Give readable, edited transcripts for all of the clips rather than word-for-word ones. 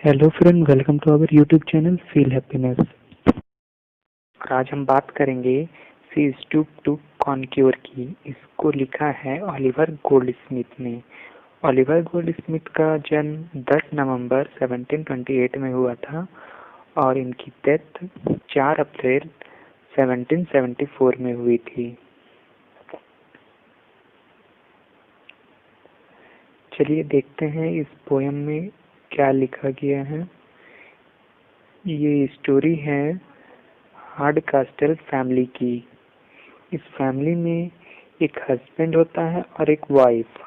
Hello friend, welcome to our YouTube channel feel happiness. और आज हम बात करेंगे सी स्टूप टू कॉन्क्योर की। इसको लिखा है ओलिवर गोल्डस्मिथ ने। ओलिवर गोल्डस्मिथ का जन्म 10 नवंबर 1728 में हुआ था और इनकी डेथ 4 अप्रैल 1774 में हुई थी। चलिए देखते हैं इस पोयम में क्या लिखा गया है। ये स्टोरी है हार्डकास्टल फैमिली की। इस फैमिली में एक हस्बैंड होता है और एक वाइफ।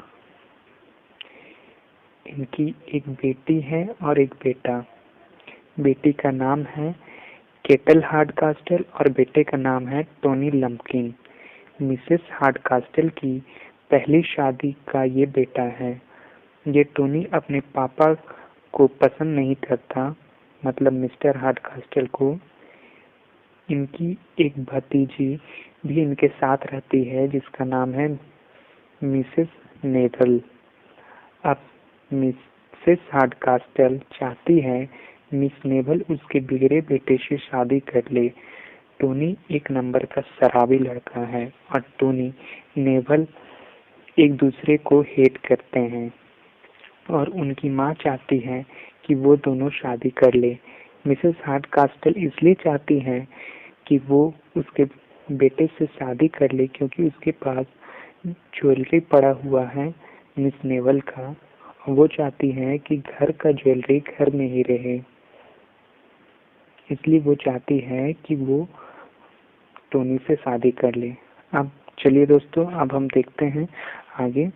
इनकी एक बेटी है और एक बेटा। बेटी का नाम है केटल हार्डकास्टल और बेटे का नाम है टोनी लंपकिन। मिसेस हार्डकास्टल की पहली शादी का ये बेटा है। ये टोनी अपने पापा को पसंद नहीं करता, मतलब मिस्टर हार्डकास्टल को। इनकी एक भतीजी भी इनके साथ रहती है जिसका नाम है मिसेस नेवल। अब मिसेस हार्डकास्टल चाहती है मिस नेवल उसके बिगड़े बेटे से शादी कर ले। टोनी एक नंबर का शराबी लड़का है और टोनी नेवल एक दूसरे को हेट करते हैं और उनकी माँ चाहती है कि वो दोनों शादी कर ले। मिसेस हार्डकास्टल इसलिए चाहती है कि वो उसके बेटे से शादी कर ले क्योंकि उसके पास ज्वेलरी पड़ा हुआ है मिस नेवल का। वो चाहती है कि घर का ज्वेलरी घर में ही रहे, इसलिए वो चाहती है कि वो टोनी से शादी कर ले। अब चलिए दोस्तों, अब हम देखते हैं आगे।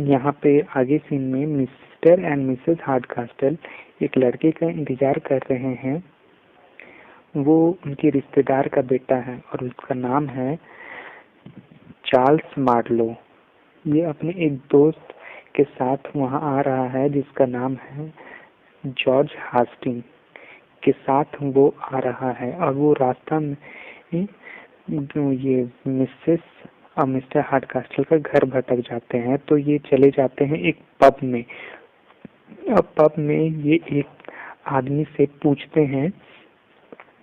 यहाँ पे आगे सीन में मिस्टर एंड मिसेस हार्डकास्टल एक लड़के का इंतजार कर रहे हैं। वो उनके रिश्तेदार का बेटा है और उसका नाम है चार्ल्स मार्लो। ये अपने एक दोस्त के साथ वहाँ आ रहा है जिसका नाम है जॉर्ज हास्टिंग के साथ वो आ रहा है। और वो रास्ता में ये मिसेस और मिस्टर हार्डकास्टल का घर भटक जाते हैं, तो ये चले जाते हैं एक पब में। अब पब में ये एक आदमी से पूछते हैं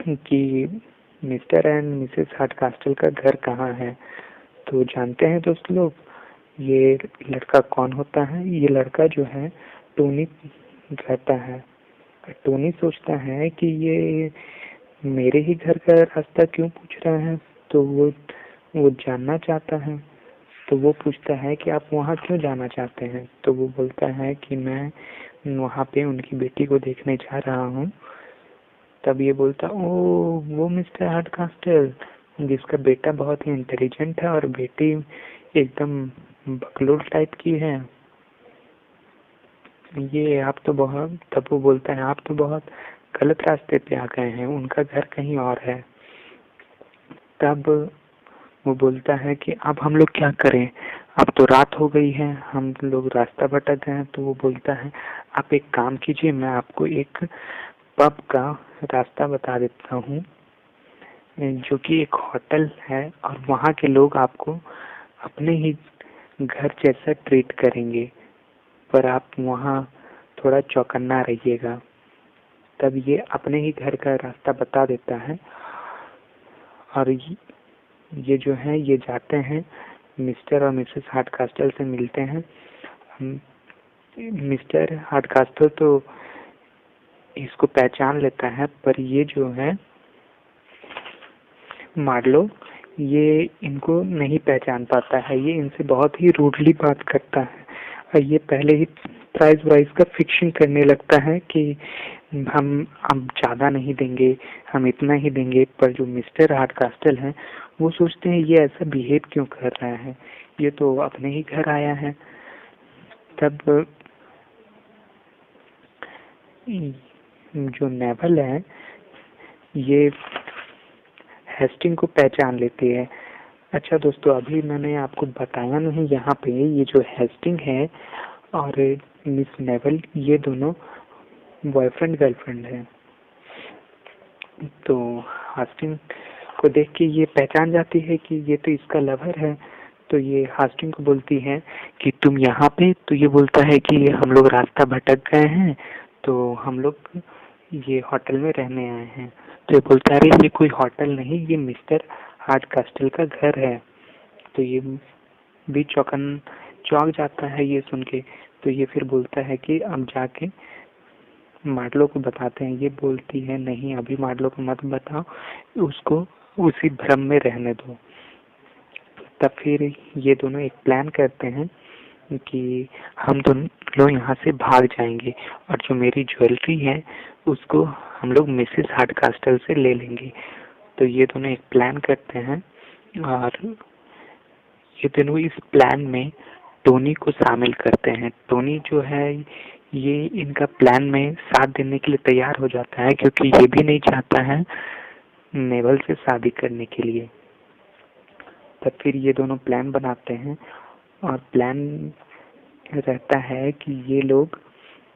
कि मिस्टर एंड मिसेस हार्डकास्टल का घर कहाँ है। तो जानते हैं दोस्त लोग ये लड़का कौन होता है। ये लड़का जो है टोनी कहता है। टोनी सोचता है कि ये मेरे ही घर का रास्ता क्यों पूछ रहा है, तो वो जानना चाहता है। तो वो पूछता है कि आप वहाँ क्यों जाना चाहते हैं। तो वो बोलता है कि मैं वहाँ पे उनकी बेटी को देखने जा रहा हूँ। तब ये बोलता, ओ वो मिस्टर हार्डकास्टल जिसका बेटा बहुत ही इंटेलिजेंट है और बेटी एकदम बकलोल टाइप की है। ये आप तो बहुत तब वो बोलता है आप तो बहुत गलत रास्ते पे आ गए हैं, उनका घर कहीं और है। तब वो बोलता है कि अब हम लोग क्या करें, अब तो रात हो गई है, हम लोग रास्ता भटक गए हैं। तो वो बोलता है आप एक काम कीजिए, मैं आपको एक पब का रास्ता बता देता हूँ जो कि एक होटल है और वहाँ के लोग आपको अपने ही घर जैसा ट्रीट करेंगे, पर आप वहाँ थोड़ा चौकन्ना रहिएगा। तब ये अपने ही घर का रास्ता बता देता है और ये जो है ये जाते हैं मिस्टर और मिसेस हार्डकास्टल से मिलते हैं। मिस्टर हार्डकास्टल तो इसको पहचान लेता है, पर ये जो है मार्लो ये इनको नहीं पहचान पाता है। ये इनसे बहुत ही रूडली बात करता है और ये पहले ही प्राइस वाइज का फिक्सिंग करने लगता है कि हम अब ज़्यादा नहीं देंगे, हम इतना ही देंगे। पर जो मिस्टर हार्डकास्टल हैं वो सोचते हैं ये ऐसा बिहेव क्यों कर रहा है, ये तो अपने ही घर आया है। तब जो नेवल है ये हेस्टिंग को पहचान लेती है। अच्छा दोस्तों, अभी मैंने आपको बताया नहीं, यहाँ पे ये जो हेस्टिंग है और मिस नेवल ये दोनों बॉयफ्रेंड गर्लफ्रेंड है। तो हास्टिंग को देख के ये पहचान जाती है कि ये तो इसका लवर है। तो ये हास्टिंग को बोलती है कि तुम यहाँ पे। तो ये बोलता है कि हम लोग रास्ता भटक गए हैं, तो हम लोग ये होटल में रहने आए हैं। तो ये बोलता है, अरे ये कोई होटल नहीं, ये मिस्टर हार्डकास्टल का घर है। तो ये भी चौंक जाता है ये सुन के। तो ये फिर बोलता है कि अब जाके मार्लो को बताते हैं। ये बोलती है, नहीं अभी मार्लो को मत बताओ, उसको उसी भ्रम में रहने दो। तब फिर ये दोनों एक प्लान करते हैं कि हम दोनों लोग यहाँ से भाग जाएंगे और जो मेरी ज्वेलरी है उसको हम लोग मिसेस हार्डकास्टल से ले लेंगे। तो ये दोनों एक प्लान करते हैं और ये दोनों इस प्लान में टोनी को शामिल करते हैं। टोनी जो है ये इनका प्लान में साथ देने के लिए तैयार हो जाता है, क्योंकि ये भी नहीं चाहता है नेवल से शादी करने के लिए। तब फिर ये दोनों प्लान बनाते हैं और प्लान रहता है कि ये लोग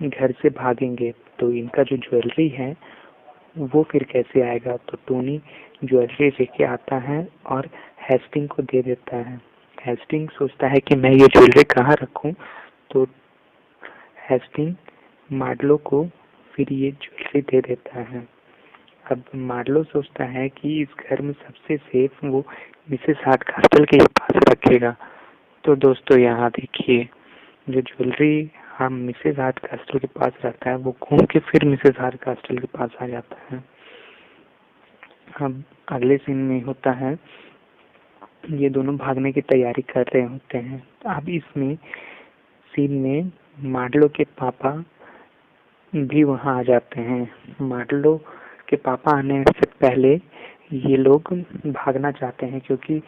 घर से भागेंगे, तो इनका जो ज्वेलरी है वो फिर कैसे आएगा। तो टोनी ज्वेलरी लेके आता है और हेस्टिंग को दे देता है। हेस्टिंग सोचता है कि मैं ये ज्वेलरी कहाँ रखूं, तो हेस्टिंग मार्लो को फिर ये ज्वेलरी दे देता है। अब मार्लो सोचता है कि इस घर में सबसे सेफ वो मिसेस हार्डकास्टल के पास रखेगा। तो दोस्तों यहाँ देखिए, जो ज्वेलरी हम मिसेस हार्डकास्टल के पास रखता है वो घूम के फिर मिसेस हार्डकास्टल के पास आ जाता है। अब अगले सीन में होता है, ये दोनों भागने की तैयारी कर रहे होते हैं। अब इसमें सीन में मार्लो के पापा भी वहाँ आ जाते हैं। मार्लो के पापा आने से पहले ये लोग भागना चाहते हैं, क्योंकि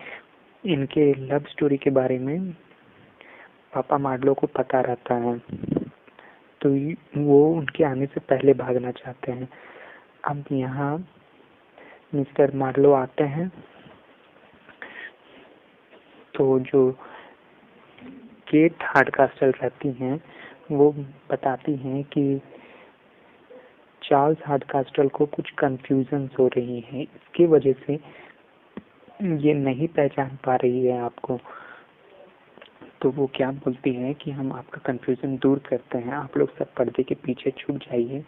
इनके लव स्टोरी के बारे में पापा मार्लो को पता रहता है, तो वो उनके आने से पहले भागना चाहते हैं। अब यहाँ मिस्टर मार्लो आते हैं, तो जो केट हार्डकास्टल रहती हैं वो बताती हैं कि चार्ल्स हार्डकास्टल को कुछ कंफ्यूजन हो रही है, इसकी वजह से ये नहीं पहचान पा रही है आपको। तो वो क्या बोलती है कि हम आपका कंफ्यूजन दूर करते हैं, आप लोग सब पर्दे के पीछे छुप जाइए।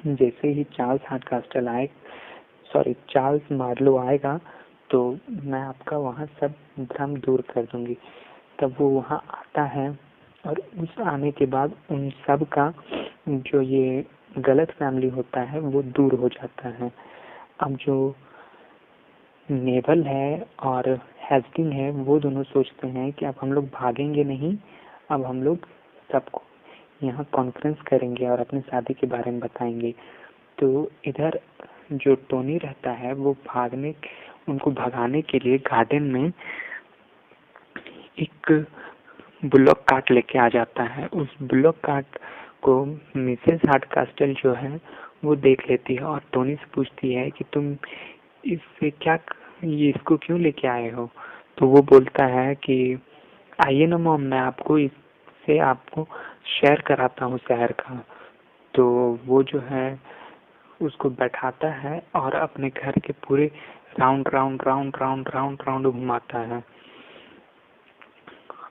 जैसे ही चार्ल्स मार्लो आएगा तो मैं आपका वहाँ सब भ्रम दूर कर दूंगी। तब वो वहाँ आता है और उस आने के बाद उन सब का जो ये गलत फैमिली होता है वो दूर हो जाता है। अब जो नेवल है और हेस्टिंग है वो दोनों सोचते हैं कि अब हम लोग भागेंगे नहीं, अब हम लोग सबको यहाँ कॉन्फ्रेंस करेंगे और अपनी शादी के बारे में बताएंगे। तो इधर जो टोनी रहता है वो उनको भगाने के लिए गार्डन में एक बुलॉक कार्ट लेके आ जाता है। उस बुलॉक कार्ट को मिसेस हार्डकास्टल जो है वो देख लेती है और टोनी से पूछती है कि तुम इसको क्यों लेके आए हो। तो वो बोलता है कि आइए ना मॉम, मैं आपको शेयर कराता हूँ शहर का। तो वो जो है उसको बैठाता है और अपने घर के पूरे round round round round round round घुमाता है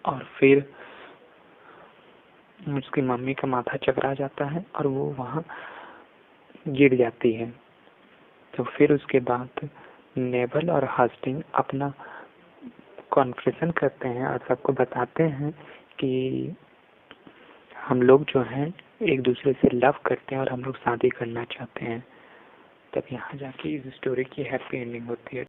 और फिर उसकी मम्मी का माथा चकरा जाता है और वो वहाँ गिर जाती है। तो फिर उसके बाद नेवल और हास्टिंग अपना कॉन्फ्रेंस करते हैं और सबको बताते हैं कि हम लोग जो हैं एक दूसरे से लव करते हैं और हम लोग शादी करना चाहते हैं। तब यहाँ जाके इस स्टोरी की हैप्पी एंडिंग होती है।